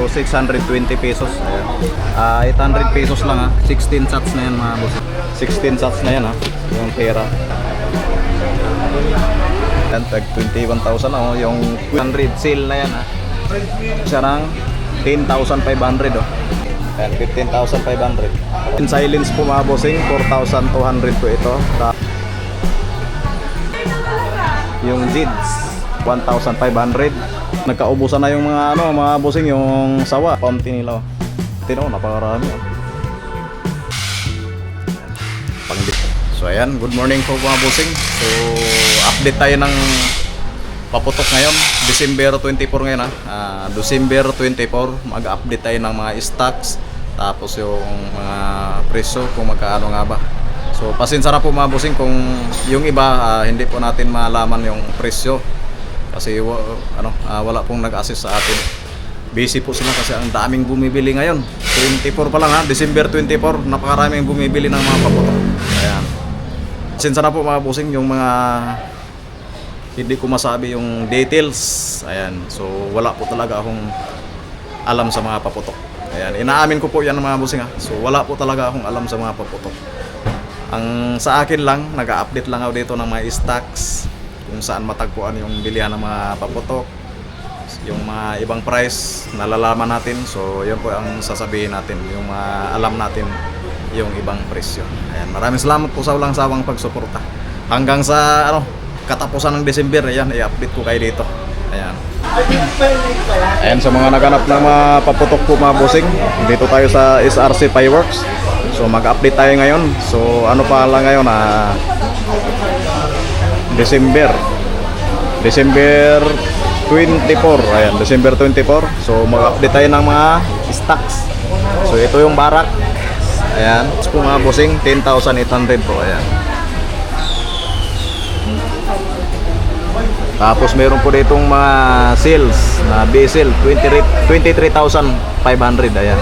620 pesos. Ayan. 800 pesos lang ha. 16 shots na yan mga boss. 16 shots na yan ha. Yung pera. Yan, tag 21,000 na oh. Yung 100 sale na yan ha. Siya ng 10,500 oh. Ayan, 15,500. In silence po mga bossing, 4,200 po ito. Yung Zids, 1,500. Nagkaubusan na yung mga mga bossing, yung sawa, fountain nila. Tino, napakarami oh. So ayan, good morning po mga bossing. So update tayo ng paputok ngayon, December 24 ngayon ha. December 24, mag-update tayo ng mga stocks. Tapos yung mga presyo kung magkaano nga ba. So pasensya na po mga bossing kung yung iba hindi po natin malaman yung presyo. Kasi wala pong nag-assist sa atin. Busy po sila kasi ang daming bumibili ngayon. 24 pa lang ha, December 24, napakaraming bumibili ng mga paputok. Ayan. Pasensya na po mga bossing yung mga hindi ko masabi yung details. Ayan. So wala po talaga akong alam sa mga paputok. Ayan, inaamin ko po yan mga bossing ha. So wala po talaga akong alam sa mga paputok. Ang sa akin lang, nag-update lang ako dito ng mga stocks, kung saan matagpuan yung bilihan ng mga paputok, yung mga ibang price nalalaman natin. So yun po ang sasabihin natin, yung mga alam natin yung ibang presyo. Ayan, maraming salamat po sa walang sawang pagsuporta. Hanggang sa katapusan ng December, ayan, i-update ko kayo dito. Ayan. Ayan, sa mga naganap ng mga paputok po mga bossing, dito tayo sa SRC Fireworks. So mag-update tayo ngayon. So ano pa lang ngayon December 24. Ayan, December 24. So mag-update tayo ng mga stocks. So ito yung barak. Ayan, po mga bossing, 10,800 po. Ayan. Tapos meron po ditong mga sales na B-sale, 23,500. Ayan.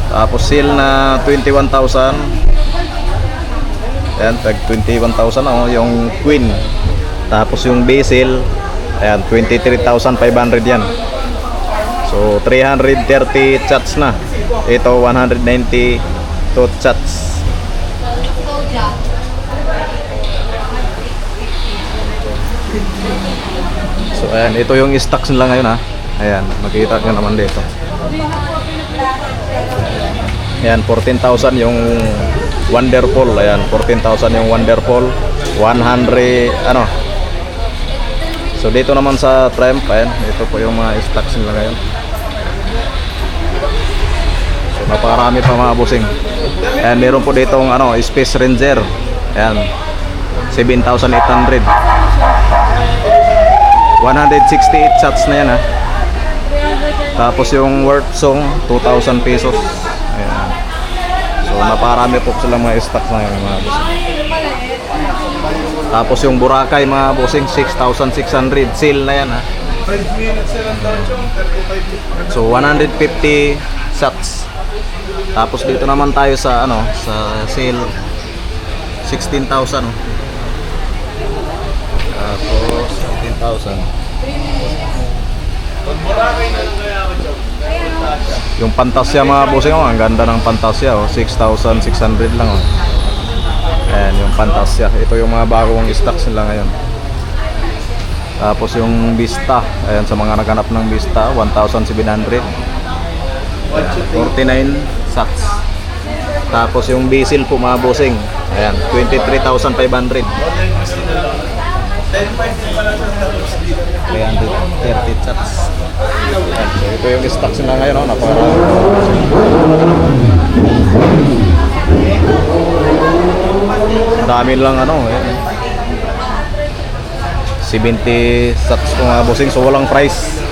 Tapos sale na 21,000. Ayan, tag 21,000 yung Queen. Tapos yung B-sale, ayan, 23,500 yan. So 330 chats na. Ito 192 chats. So ayan, ito yung stocks nila ngayon ha. Ayan, makikita nyo naman dito. Ayan, 14,000 yung Wonderful. Ayan, 14,000 yung Wonderful. 100 So dito naman sa Triumph, ayan, ito po yung mga stocks nila ngayon. So napakarami pa mga bossing. Ayan, meron po ditong Space Ranger. Ayan, 7,800. 168 shots na yan ha. Tapos yung Worth Song, 2,000 pesos. Ayan. So naparami po sila mga stocks na yun mga bossing. Tapos yung Boracay mga bossing, 6,600. Sale na yan ha. So 150 shots. Tapos dito naman tayo sa sa sale, 16,000. Tapos 15,000. Yung Fantasia mga bossing ang ganda ng Fantasia 6,600 lang Ayan yung Fantasia. Ito yung mga bagong stocks nila ngayon. Tapos yung Vista, ayan, sa mga naghanap ng Vista, 1,700. 49 shots. Tapos yung Basil po mga bossing, ayan, 23,500. 330 shots. Ayan, so ito yung stocks nila ngayon napakarami. Dami lang 70 shots po mga bossing, so walang price.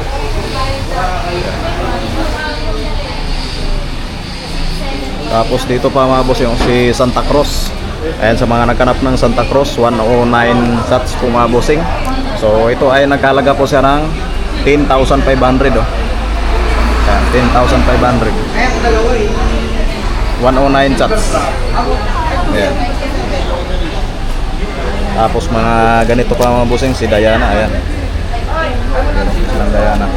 Tapos dito pa mga bossing si Santa Cruz. Ayan, sa mga naghanap ng Santa Cruz, 109 shots po mga bossing. So ito ay nagkalaga po siya ng 10,500 Ayan, 10,500. 109 shots. Ayan. Tapos mga ganito pa mga bossing, si Diana. Ayan. Silang Diana.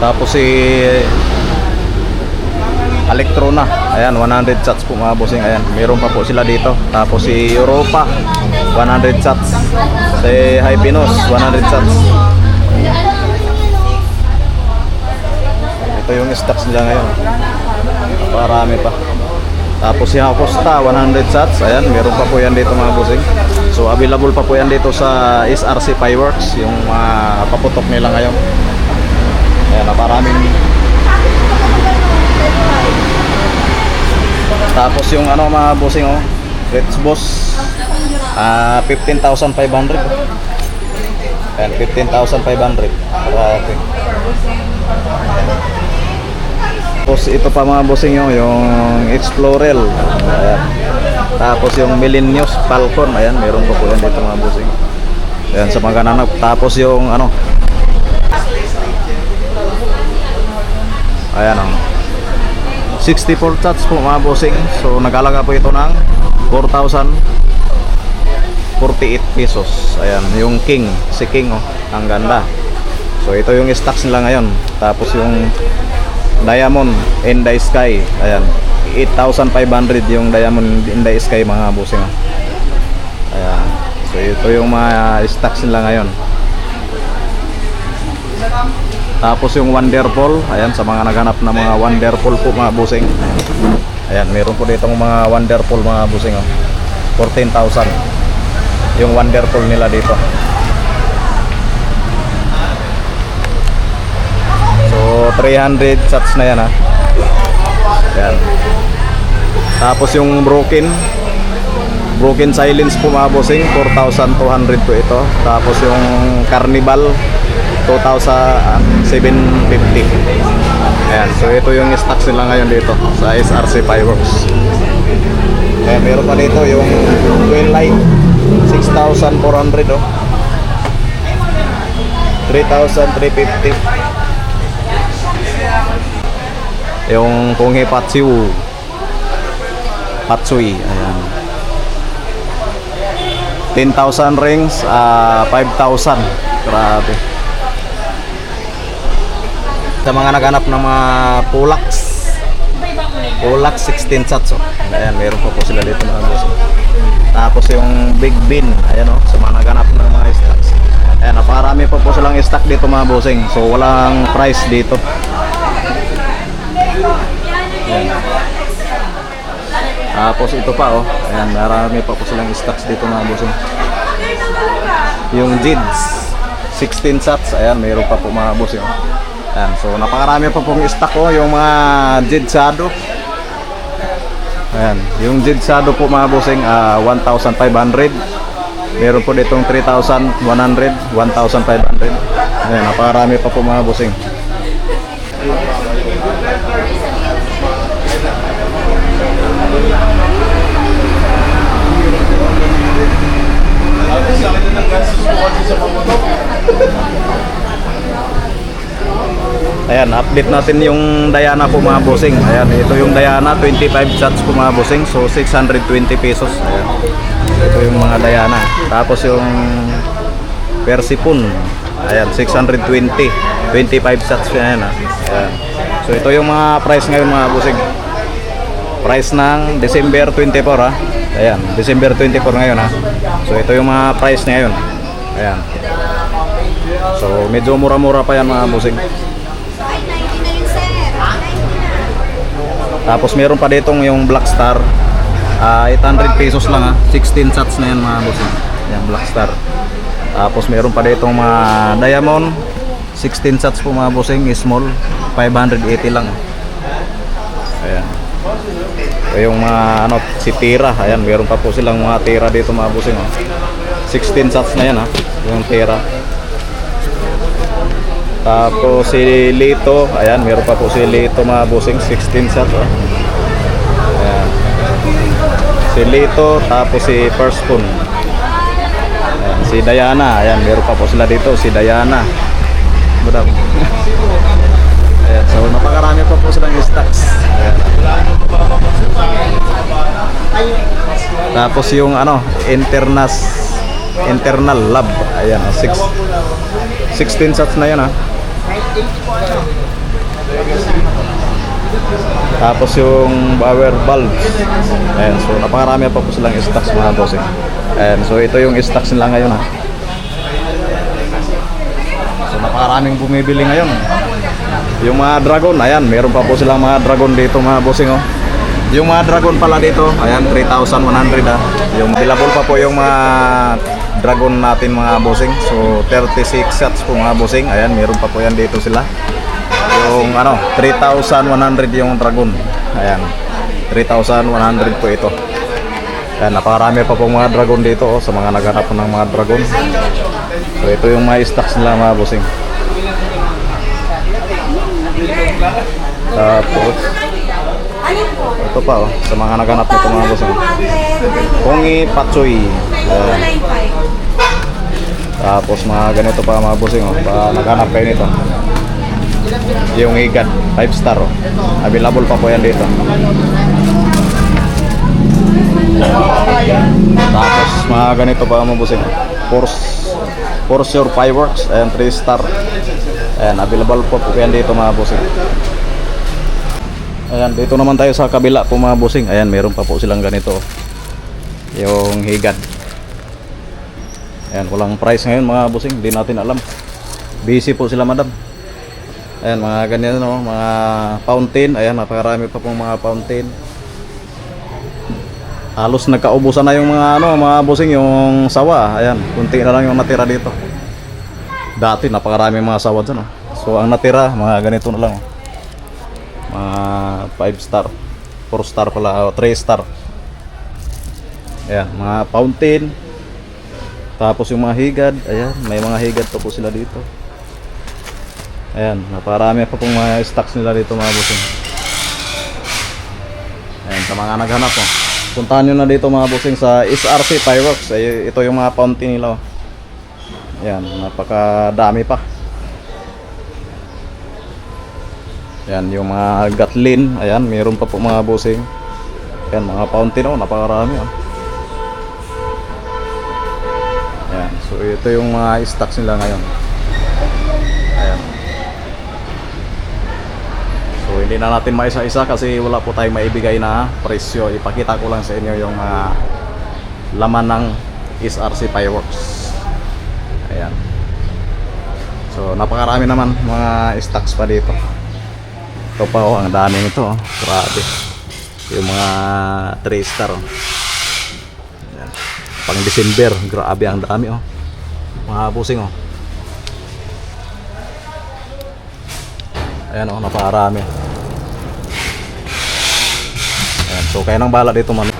Tapos si Electrona, ayan 100 shots po mga bossing. Ayan, meron pa po sila dito. Tapos si Europa 100 shots. Si Hypenos 100 shots. Ito yung stocks nila ngayon. Napakarami pa. Tapos si Hakosta 100 shots. Ayan, meron pa po yan dito mga bossing. So available pa po yan dito sa SRC Fireworks, yung paputok nila ngayon. Ayan, naparaming. Tapos yung ano mga bossing, oh, Reds Boss 15,500. Ayan, 15,500. Grabe. Tapos ito pa mga bossing, yung Explorer. Ayan. Tapos yung Millennium Falcon, ayan, meron pa po yan dito mga bossing. Ayan, sa mga nanap. Tapos yung ano, ayan, oh, 64 shots po mga bossing. So nag-alaga po ito ng 4,048 pesos. Ayan, yung King, si King, oh, ang ganda. So ito yung stocks nila ngayon. Tapos yung Diamond in the Sky, ayan, 8,500 yung Diamond in the Sky mga bossing, oh. Ayan, so ito yung mga stocks nila ngayon. Tapos yung Wonderful, ayan, sa mga naghanap na mga Wonderful po mga bossing. Ayan, meron po dito mga Wonderful mga bossing, oh. 14,000 yung Wonderful nila dito. So 300 shots na yan, ha. Ayan. Tapos yung Broken Silence po mga bossing, 4,200 po ito. Tapos yung Carnival 2,750. Ayan, so ito yung stocks nila ngayon dito sa SRC Fireworks. Ayan, meron pa dito yung Twilight 6,400, oh. 3,350. Yung Ponghe Patsui, ayan, 10,000 rings, 5,000. Grabe. Sa mga naghanap ng mga Pulax 16 shots, oh. Ayan, meron pa po sila dito mga boss. Tapos yung Big Bin, ayan, oh, sa mga naghanap ng mga stocks. Ayan, naparami pa po silang stock dito mga bossing. So walang price dito. Ayan. Tapos ito pa, oh, ayan, marami pa po silang stocks dito mga bossing. Yung Jids 16 shots, ayan, meron pa po mga bossing, oh. Ayan, so napakarami pa pong stock, oh, yung mga Jid Shadow. Ayan, yung Jid Shadow po mga bossing, 1,500. Meron po ditong 3,100, 1,500. Ayan, napakarami pa po mga bossing. Ayan, update natin yung Diana po mga bossing. Ayan, ito yung Diana, 25 shots po mga bossing. So 620 pesos. Ayan, ito yung mga Diana. Tapos yung Persipon, ayan, 620, 25 shots yan, ha. Ayan. So ito yung mga price ngayon mga bossing. Price ng December 24, ha. Ayan, December 24 ngayon, ha. So ito yung mga price ngayon. Ayan. So medyo mura-mura pa yan mga bossing. Tapos meron pa ditong yung Black Star, 800 pesos lang, ha. 16 shots na yan mga bossing. Ayan, Black Star. Tapos meron pa ditong mga Diamond 16 shots po mga bossing, small, 580 lang. Ayan. So yung mga ano, si Tira, ayan, meron pa po silang mga Tira dito mga bossing, oh. 16 shots na yan, ha, yung Tira. Tapos si Lito, ayan, meron pa po si Lito mga bossing, 16 shots, oh. Ayan. Si Lito, tapos si First Spoon. Ayan, si Diana, ayan, meron pa po sila dito, si Diana. Budam. Ayan, so napakarami pa po silang stocks. Ayan. Tapos yung ano, internal lab, ayan, 16 shots na yan, ha. Tapos yung power bulbs. Ayan, so napakarami pa po silang stocks mga bossing. Ayan, so ito yung stocks nila ngayon ha. So napakaraming bumibili ngayon. Yung mga dragon, ayan, meron pa po silang mga dragon dito mga bossing oh. Yung mga dragon pala dito, ayan 3,100 ha. Yung available pa po yung mga dragon natin mga bossing. So 36 shots po mga bossing. Ayan, meron pa po yan dito sila. Yung ano, 3,100 yung dragon. Ayan. 3,100 po ito. Ayan, napakarami pa po mga dragon dito oh, sa mga naghanap ng mga dragon. So ito yung mga stocks nila mga bossing. Tapos ito pa oh, sa mga naghanap nito mga bossing. Kongi Patsoy. Ayan. Tapos mga ganito pa mga bossing oh, pa naghanap kayo nito. Yung higad 5 star oh. Available pa po yan dito. Tapos mga ganito pa mga bossing. Force your fireworks. Ayan 3 star. Ayan, available po yan dito mga bossing. Ayan, dito naman tayo sa kabila po mga bossing. Ayan, meron pa po silang ganito. Yung higad. Ayan, walang price ngayon mga bossing. Hindi natin alam. Busy po sila madam. Ayan, mga ganyan no, mga fountain. Ayan, napakarami pa pong mga fountain. Halos nagkaubusan na yung mga ano, mga bossing, yung sawa. Ayan, kunti na lang yung natira dito. Dati napakarami mga sawa dyan. Oh. So ang natira, mga ganito na lang. Oh. Mga 5 star, 4 star pala, 3 star. Ayan, mga fountain. Tapos yung mga higad, ayan, may mga higad pa po sila dito. Ayan, naparami pa pong mga stocks nila dito mga bossing. Ayan, sa mga naghanap oh. Puntahan nyo na dito mga bossing sa SRC Fireworks. Ay, ito yung mga fountain nila oh. Ayan, napakadami pa. Ayan, yung mga gatlin. Ayan, mayroon pa po mga bossing. Ayan, mga fountain oh, napakarami oh. Ayan, so ito yung mga stocks nila ngayon. Ayan. So hindi na natin maisa-isa kasi wala po tayong maibigay na presyo. Ipakita ko lang sa inyo yung laman ng SRC Fireworks. Ayan. So napakarami naman mga stocks pa dito. Ito pa oh, ang dami nito oh. Grabe. Yung mga 3 star oh. Ayan. Pang December, grabe ang dami oh. Mga busing oh. Ayan oh, napakarami. Ayan, so kaya nang bala dito man.